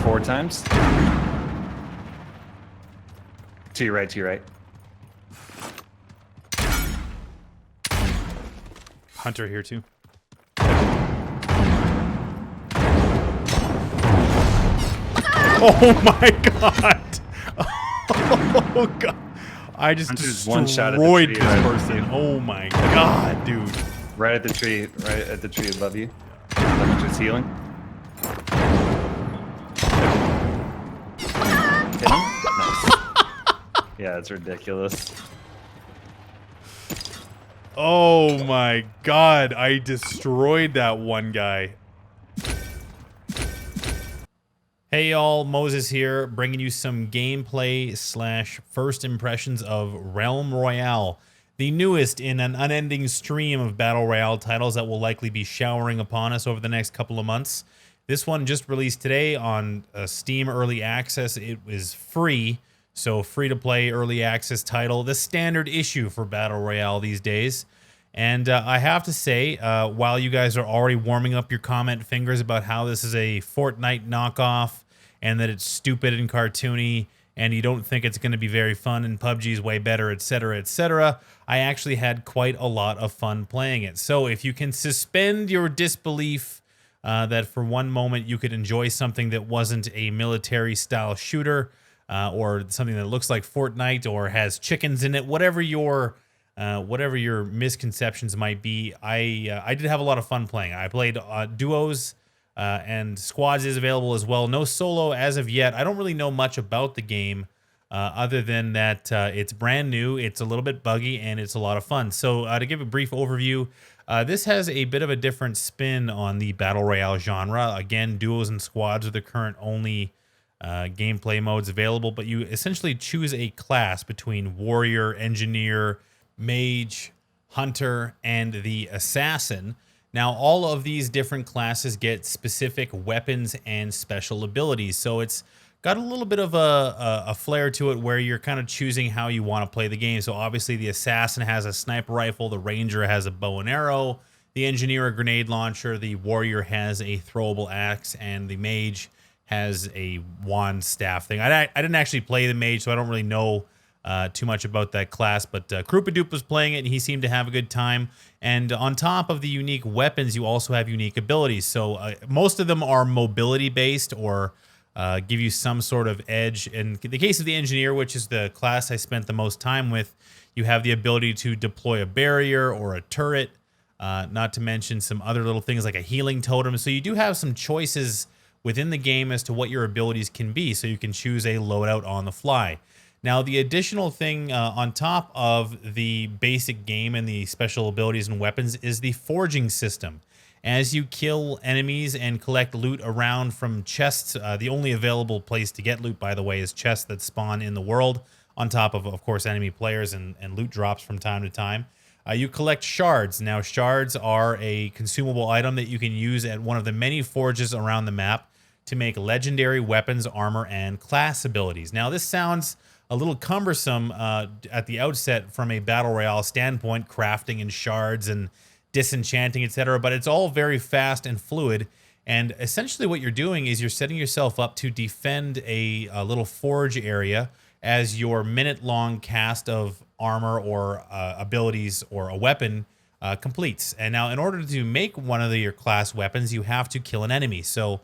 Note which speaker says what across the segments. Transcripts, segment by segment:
Speaker 1: 4 times. To your right, to your right.
Speaker 2: Hunter here too. Oh my god! Oh god! I just destroyed this person. Oh my god, dude!
Speaker 1: Right at the tree above you. Hunter's healing. Hit him? Nice. Yeah, it's ridiculous.
Speaker 2: Oh my god! I destroyed that one guy. Hey y'all, Moses here, bringing you some gameplay / first impressions of Realm Royale, the newest in an unending stream of Battle Royale titles that will likely be showering upon us over the next couple of months. This one just released today on Steam Early Access. It was free, so free-to-play early access title, the standard issue for Battle Royale these days. And I have to say, while you guys are already warming up your comment fingers about how this is a Fortnite knockoff and that it's stupid and cartoony and you don't think it's going to be very fun and PUBG is way better, etc., I actually had quite a lot of fun playing it. So if you can suspend your disbelief that for one moment you could enjoy something that wasn't a military-style shooter or something that looks like Fortnite or has chickens in it, whatever your misconceptions might be, I did have a lot of fun playing. I played duos and squads is available as well. No solo as of yet. I don't really know much about the game other than that it's brand new, it's a little bit buggy, and it's a lot of fun. So to give a brief overview, this has a bit of a different spin on the Battle Royale genre. Again, duos and squads are the current only gameplay modes available, but you essentially choose a class between warrior, engineer, mage, hunter, and the assassin. Now, all of these different classes get specific weapons and special abilities, so it's got a little bit of a flair to it where you're kind of choosing how you want to play the game. So obviously the assassin has a sniper rifle, the ranger has a bow and arrow, the engineer a grenade launcher, the warrior has a throwable axe, and the mage has a wand staff thing. I didn't actually play the mage, so I don't really know too much about that class, but Krupadup was playing it and he seemed to have a good time. And on top of the unique weapons, you also have unique abilities. So most of them are mobility based or give you some sort of edge. In the case of the engineer, which is the class I spent the most time with, you have the ability to deploy a barrier or a turret, not to mention some other little things like a healing totem. So you do have some choices within the game as to what your abilities can be, so you can choose a loadout on the fly. Now, the additional thing on top of the basic game and the special abilities and weapons is the forging system. As you kill enemies and collect loot around from chests, the only available place to get loot, by the way, is chests that spawn in the world, on top of course, enemy players and loot drops from time to time. You collect shards. Now, shards are a consumable item that you can use at one of the many forges around the map to make legendary weapons, armor, and class abilities. Now, this sounds a little cumbersome at the outset from a Battle Royale standpoint, crafting and shards and disenchanting, etc., but it's all very fast and fluid. And essentially what you're doing is you're setting yourself up to defend a little forge area as your minute-long cast of armor or abilities or a weapon completes. And now in order to make one of your class weapons, you have to kill an enemy. So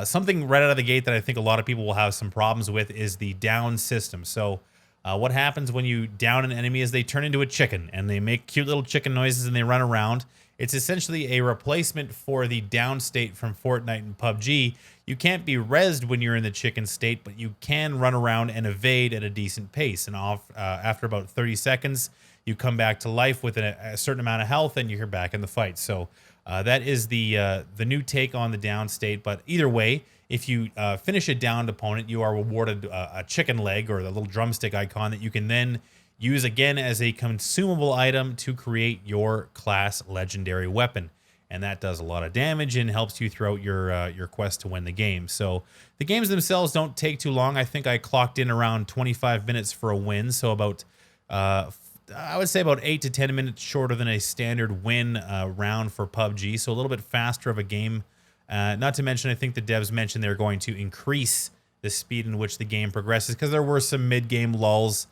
Speaker 2: something right out of the gate that I think a lot of people will have some problems with is the down system. So what happens when you down an enemy is they turn into a chicken and they make cute little chicken noises and they run around. It's essentially a replacement for the down state from Fortnite and PUBG. You can't be rezzed when you're in the chicken state, but you can run around and evade at a decent pace. And after about 30 seconds, you come back to life with a certain amount of health and you're back in the fight. So that is the new take on the down state. But either way, if you finish a downed opponent, you are rewarded a chicken leg or the little drumstick icon that you can then use again as a consumable item to create your class legendary weapon. And that does a lot of damage and helps you throughout your quest to win the game. So the games themselves don't take too long. I think I clocked in around 25 minutes for a win. So about, I would say about 8 to 10 minutes shorter than a standard win round for PUBG. So a little bit faster of a game Not to mention, I think the devs mentioned they're going to increase the speed in which the game progresses, because there were some mid-game lulls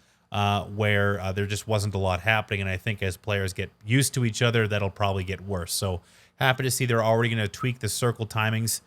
Speaker 2: where there just wasn't a lot happening, and I think as players get used to each other, that'll probably get worse. So happy to see they're already going to tweak the circle timings.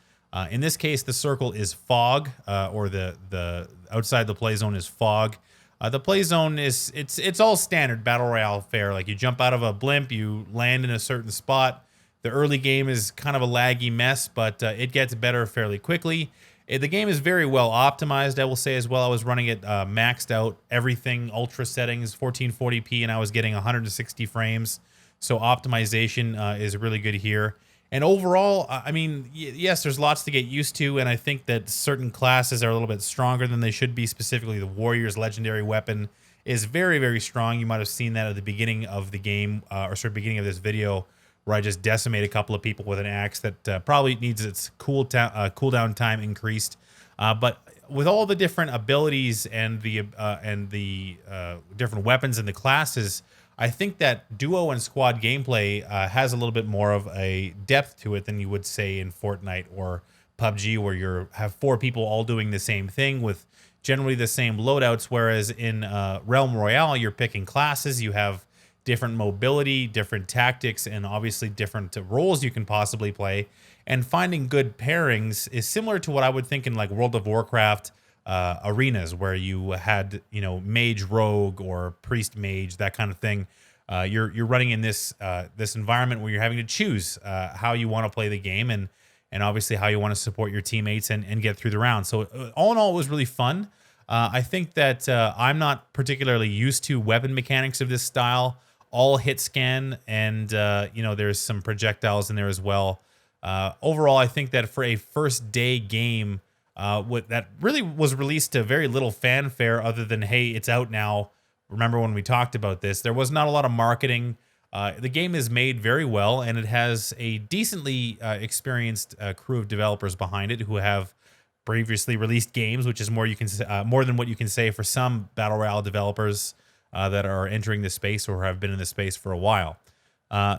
Speaker 2: In this case, the circle is fog, or the outside the play zone is fog. The play zone is it's all standard battle royale fare. Like, you jump out of a blimp, you land in a certain spot. The early game is kind of a laggy mess, but it gets better fairly quickly. The game is very well optimized, I will say as well. I was running it maxed out, everything, ultra settings, 1440p, and I was getting 160 frames. So optimization is really good here. And overall, I mean, yes, there's lots to get used to, and I think that certain classes are a little bit stronger than they should be. Specifically, the Warrior's legendary weapon is very, very strong. You might have seen that at the beginning of the game, beginning of this video, where I just decimate a couple of people with an axe that probably needs its cooldown time increased. But with all the different abilities and the different weapons and the classes, I think that duo and squad gameplay has a little bit more of a depth to it than you would say in Fortnite or PUBG, where you have 4 people all doing the same thing with generally the same loadouts. Whereas in Realm Royale, you're picking classes, you have different mobility, different tactics, and obviously different roles you can possibly play. And finding good pairings is similar to what I would think in like World of Warcraft arenas, where you had, you know, mage rogue or priest mage, that kind of thing. You're running in this this environment where you're having to choose how you want to play the game, and obviously how you want to support your teammates and get through the round. So all in all, it was really fun. I think that I'm not particularly used to weapon mechanics of this style. All hit scan, and you know, there's some projectiles in there as well. Overall, I think that for a first day game, that really was released to very little fanfare, other than, hey, it's out now. Remember when we talked about this? There was not a lot of marketing. The game is made very well, and it has a decently experienced crew of developers behind it who have previously released games, which is more than what you can say for some battle royale developers that are entering the space or have been in the space for a while.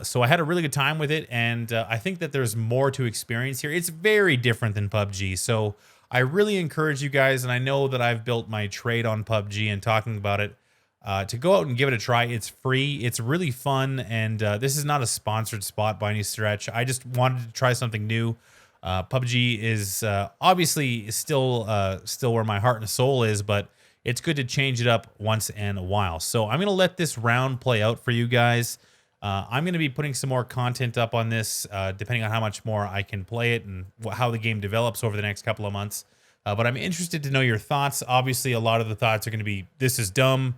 Speaker 2: So I had a really good time with it, and I think that there's more to experience here. It's very different than PUBG, so I really encourage you guys, and I know that I've built my trade on PUBG and talking about it, to go out and give it a try. It's free, it's really fun, and this is not a sponsored spot by any stretch. I just wanted to try something new. PUBG is obviously still where my heart and soul is, but it's good to change it up once in a while. So I'm going to let this round play out for you guys. I'm going to be putting some more content up on this, depending on how much more I can play it and how the game develops over the next couple of months. But I'm interested to know your thoughts. Obviously, a lot of the thoughts are going to be, this is dumb,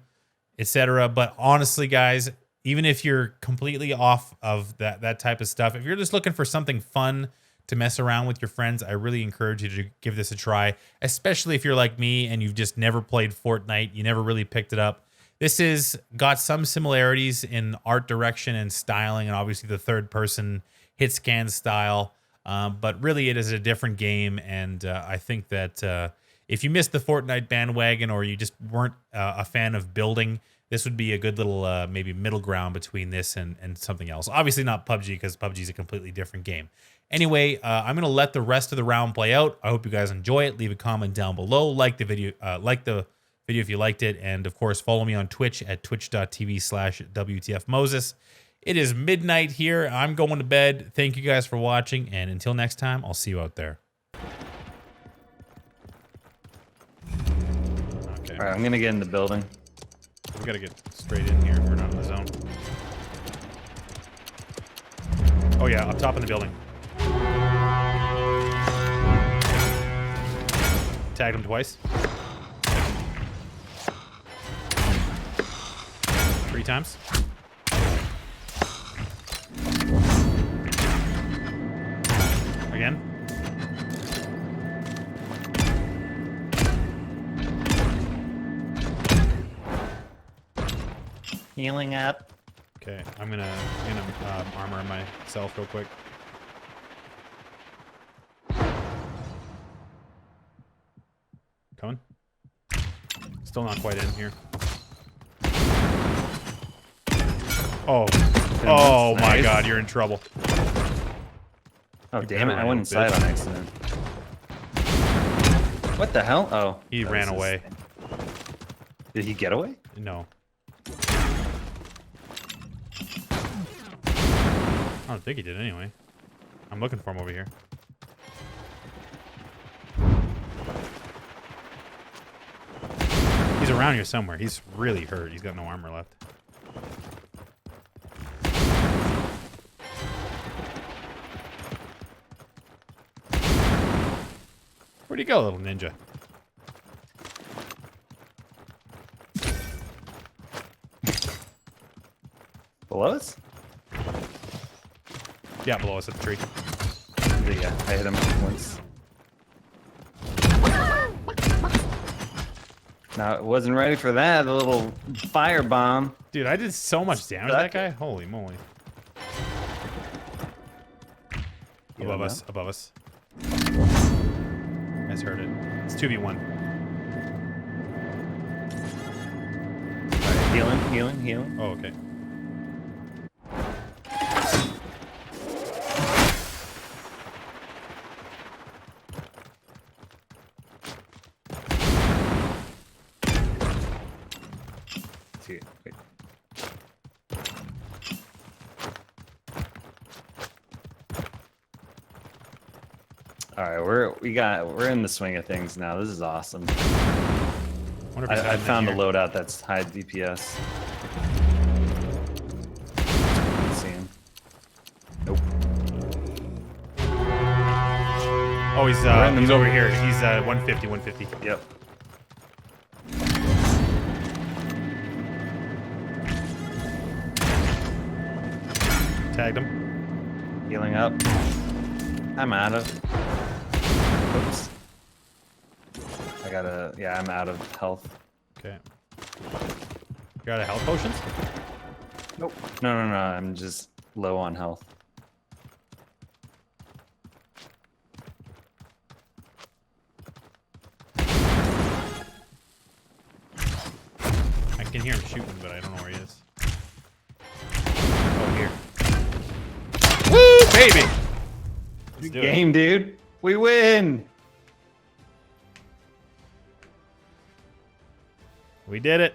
Speaker 2: etc. But honestly, guys, even if you're completely off of that type of stuff, if you're just looking for something fun to mess around with your friends, I really encourage you to give this a try, especially if you're like me and you've just never played Fortnite, you never really picked it up. This is got some similarities in art direction and styling, and obviously the third person hit scan style, but really it is a different game. And I think that if you missed the Fortnite bandwagon, or you just weren't a fan of building, this would be a good little maybe middle ground between this and something else. Obviously not PUBG, because PUBG is a completely different game. Anyway, I'm going to let the rest of the round play out. I hope you guys enjoy it. Leave a comment down below. Like the video if you liked it. And, of course, follow me on Twitch at twitch.tv/WTFMoses. It is midnight here. I'm going to bed. Thank you guys for watching. And until next time, I'll see you out there. Okay.
Speaker 1: All right, I'm going to get in the building.
Speaker 2: We got to get straight in here if we're not in the zone. Oh, yeah, up top in the building. Tagged him twice. 3 times. Again.
Speaker 1: Healing up.
Speaker 2: Okay, I'm gonna armor myself real quick. Coming. Still not quite in here. Oh, oh my God, you're in trouble.
Speaker 1: Oh,
Speaker 2: You
Speaker 1: damn it.
Speaker 2: better
Speaker 1: I
Speaker 2: run,
Speaker 1: went
Speaker 2: you
Speaker 1: inside
Speaker 2: bitch.
Speaker 1: on accident. What the hell? Oh.
Speaker 2: He
Speaker 1: that
Speaker 2: ran
Speaker 1: was his
Speaker 2: away.
Speaker 1: thing. Did he get away?
Speaker 2: No. I don't think he did anyway. I'm looking for him over here. He's around here somewhere. He's really hurt. He's got no armor left. Where'd he go, little ninja?
Speaker 1: Below us?
Speaker 2: Yeah, below us at the tree.
Speaker 1: Yeah, I hit him once. No, it wasn't ready for that. The little fire bomb.
Speaker 2: Dude, I did so much damage to that guy. Holy moly.
Speaker 1: You
Speaker 2: Above
Speaker 1: don't
Speaker 2: us, above us. Guys heard it. It's 2v1.
Speaker 1: Alright, healing, healing, healing.
Speaker 2: Oh, okay.
Speaker 1: See, wait. Alright, we're in the swing of things now. This is awesome.
Speaker 2: Wonder if he's
Speaker 1: I
Speaker 2: hiding in
Speaker 1: found a
Speaker 2: here.
Speaker 1: loadout that's high DPS. Can't see him. Nope.
Speaker 2: Oh, he's
Speaker 1: in the
Speaker 2: he's
Speaker 1: middle.
Speaker 2: over here. He's 150, 150.
Speaker 1: Yep.
Speaker 2: Tagged him.
Speaker 1: Healing up. I'm out of. Oops. Yeah, I'm out of health.
Speaker 2: Okay. You got a health potions?
Speaker 1: Nope. No, I'm just low on health.
Speaker 2: I can hear him shooting, but I don't know where he is. Oh, here. Woo, baby! Let's
Speaker 1: Good
Speaker 2: do it.
Speaker 1: game, dude. We win.
Speaker 2: We did it.